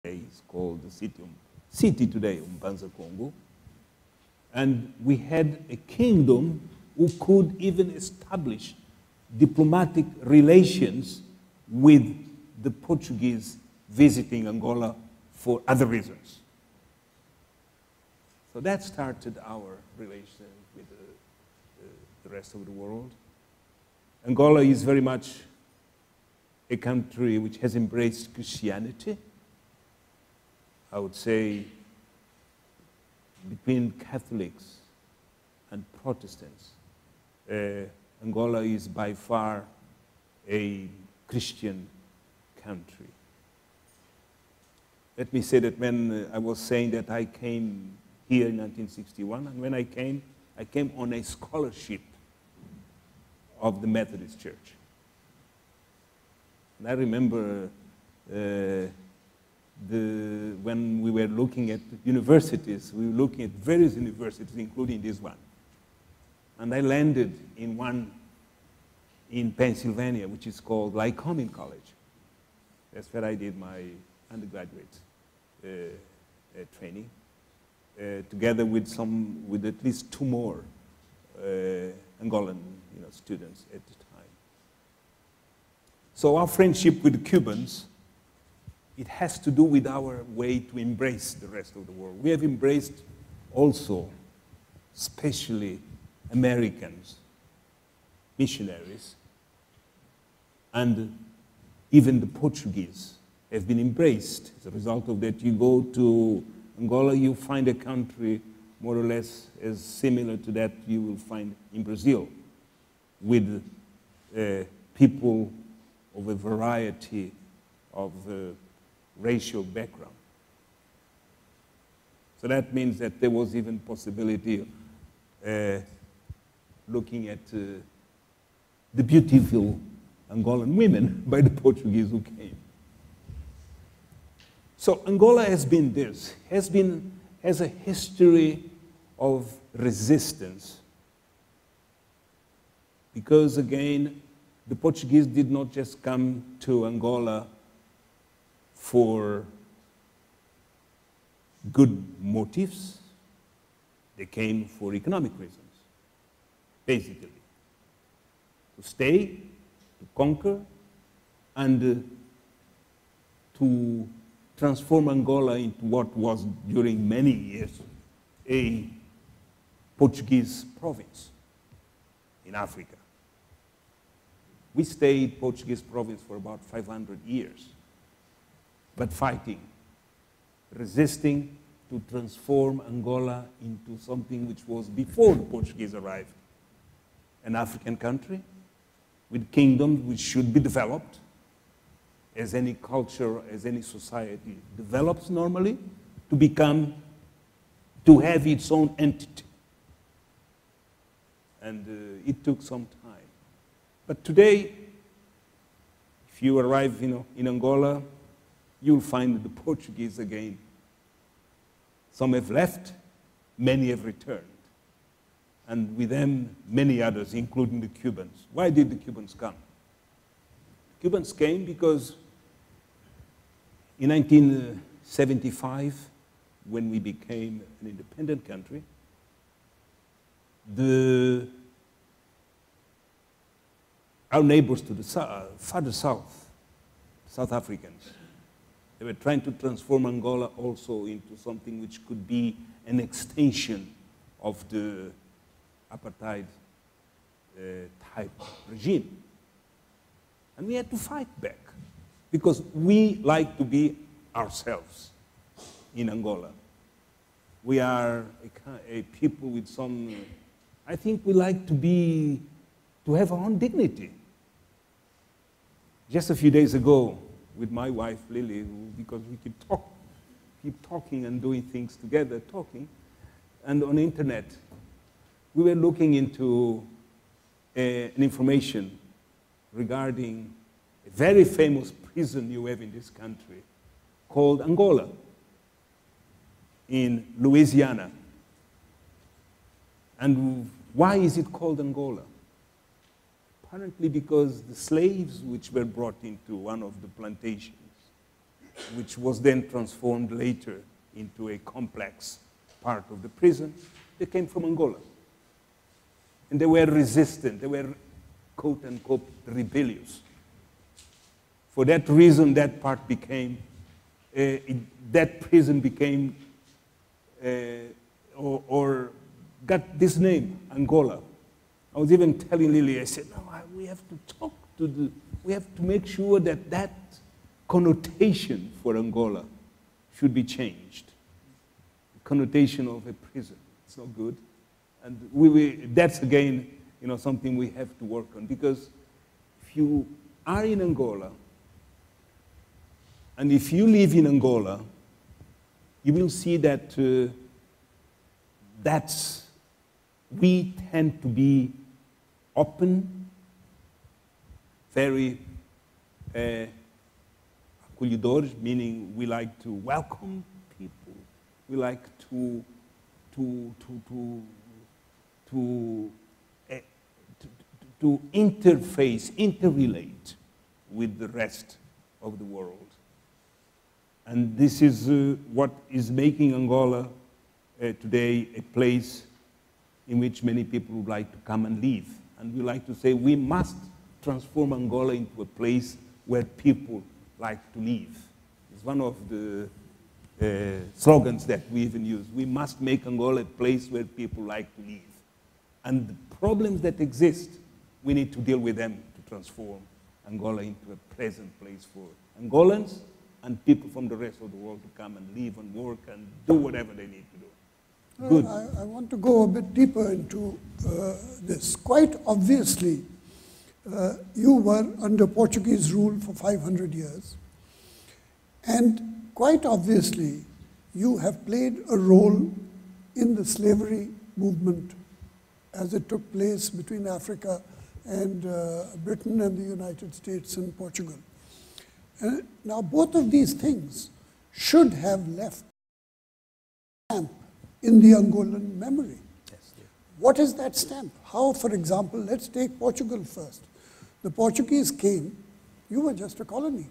It's called the city today, Mbanza Congo. And we had a kingdom who could even establish diplomatic relations with the Portuguese visiting Angola for other reasons. So that started our relation with the rest of the world. Angola is very much a country which has embraced Christianity. I would say between Catholics and Protestants, Angola is by far a Christian country. Let me say that when I was saying that I came here in 1961, and when I came on a scholarship of the Methodist Church. And I remember when we were looking at universities, we were looking at various universities, including this one. And I landed in one in Pennsylvania, which is called Lycoming College. That's where I did my undergraduate training, together with at least two more Angolan students at the time. So our friendship with the Cubans, it has to do with our way to embrace the rest of the world. We have embraced also, especially Americans, missionaries, and even the Portuguese have been embraced. As a result of that, you go to Angola, you find a country more or less as similar to that you will find in Brazil, with people of a variety of racial background. So that means that there was even possibility looking at the beautiful Angolan women by the Portuguese who came. So Angola has been this, has a history of resistance, because again, the Portuguese did not just come to Angola for good motives. They came for economic reasons, basically. To stay, to conquer, and to transform Angola into what was, during many years, a Portuguese province in Africa. We stayed Portuguese province for about 500 years, but fighting, resisting to transform Angola into something which was, before the Portuguese arrived, an African country with kingdoms which should be developed, as any culture, as any society develops normally, to have its own entity. And it took some time. But today, if you arrive in Angola, you'll find the Portuguese again. Some have left, many have returned. And with them, many others, including the Cubans. Why did the Cubans come? Cubans came because in 1975, when we became an independent country, our neighbors to the farther south, South Africans, they were trying to transform Angola also into something which could be an extension of the apartheid type regime. And we had to fight back, because we like to be ourselves in Angola. We are a people with some, I think we like to have our own dignity. Just a few days ago, with my wife, Lily, because we keep talking and doing things together, and on the internet, we were looking into an information regarding a very famous prison you have in this country called Angola, in Louisiana. And why is it called Angola? Apparently because the slaves which were brought into one of the plantations which was then transformed later into a complex part of the prison, they came from Angola. And they were resistant, they were quote-unquote rebellious. For that reason, that part became, that prison became, or got this name, Angola. I was even telling Lily, I said, no, we have to talk to we have to make sure that that connotation for Angola should be changed. The connotation of a prison, it's not good. And that's again, something we have to work on, because if you are in Angola, and if you live in Angola, you will see that we tend to be open, very acolhedores, meaning we like to welcome people, we like to interface, interrelate with the rest of the world. And this is what is making Angola today a place in which many people would like to come and live. And we like to say we must transform Angola into a place where people like to live. It's one of the slogans that we even use. We must make Angola a place where people like to live. And the problems that exist, we need to deal with them to transform Angola into a pleasant place for Angolans and people from the rest of the world to come and live and work and do whatever they need to do. Good. I want to go a bit deeper into this. Quite obviously, you were under Portuguese rule for 500 years. And quite obviously, you have played a role in the slavery movement as it took place between Africa and Britain and the United States and Portugal. Now, both of these things should have left a stamp in the Angolan memory. Yes, yeah. What is that stamp? How, for example, let's take Portugal first. The Portuguese came, you were just a colony.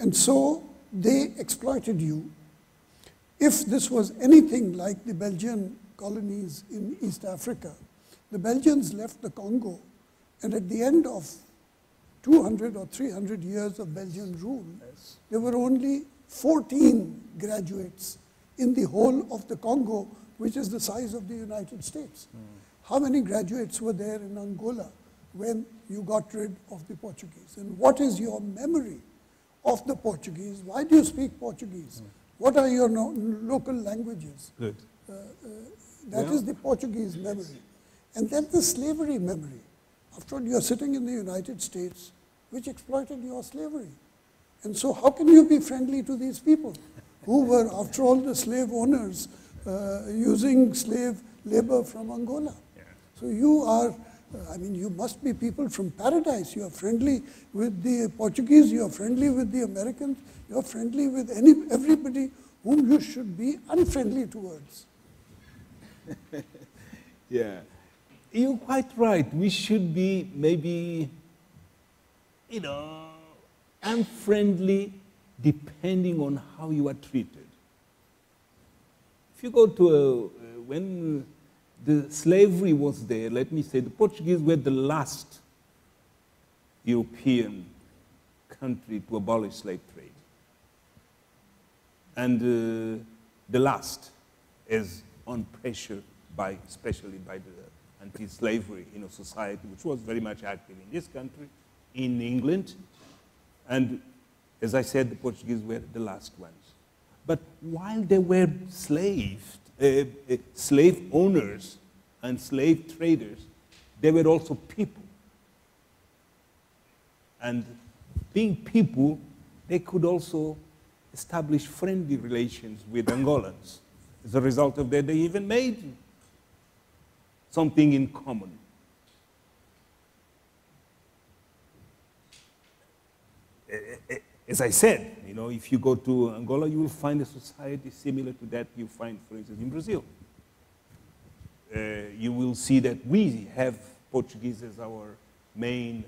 And so they exploited you. If this was anything like the Belgian colonies in East Africa, the Belgians left the Congo, and at the end of 200 or 300 years of Belgian rule, Yes. there were only 14 graduates in the whole of the Congo, which is the size of the United States. How many graduates were there in Angola when you got rid of the Portuguese? And what is your memory of the Portuguese? Why do you speak Portuguese? What are your local languages? Good. That is the Portuguese memory. And then the slavery memory. After all, you're sitting in the United States, which exploited your slavery. And so how can you be friendly to these people who were, after all, the slave owners using slave labor from Angola? Yeah. So you are, you must be people from paradise. You are friendly with the Portuguese, you are friendly with the Americans, you are friendly with everybody whom you should be unfriendly towards. Yeah. You're quite right. We should be maybe, unfriendly depending on how you are treated. If you go to, when the slavery was there, let me say, the Portuguese were the last European country to abolish slave trade. And the last is on pressure especially by the anti-slavery society, which was very much active in this country, in England. And as I said, the Portuguese were the last ones. But while they were slave owners and slave traders, they were also people. And being people, they could also establish friendly relations with Angolans. As a result of that, they even made something in common. As I said, if you go to Angola, you will find a society similar to that you find, for instance, in Brazil. You will see that we have Portuguese as our main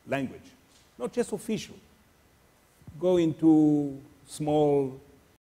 language, not just official. Go into small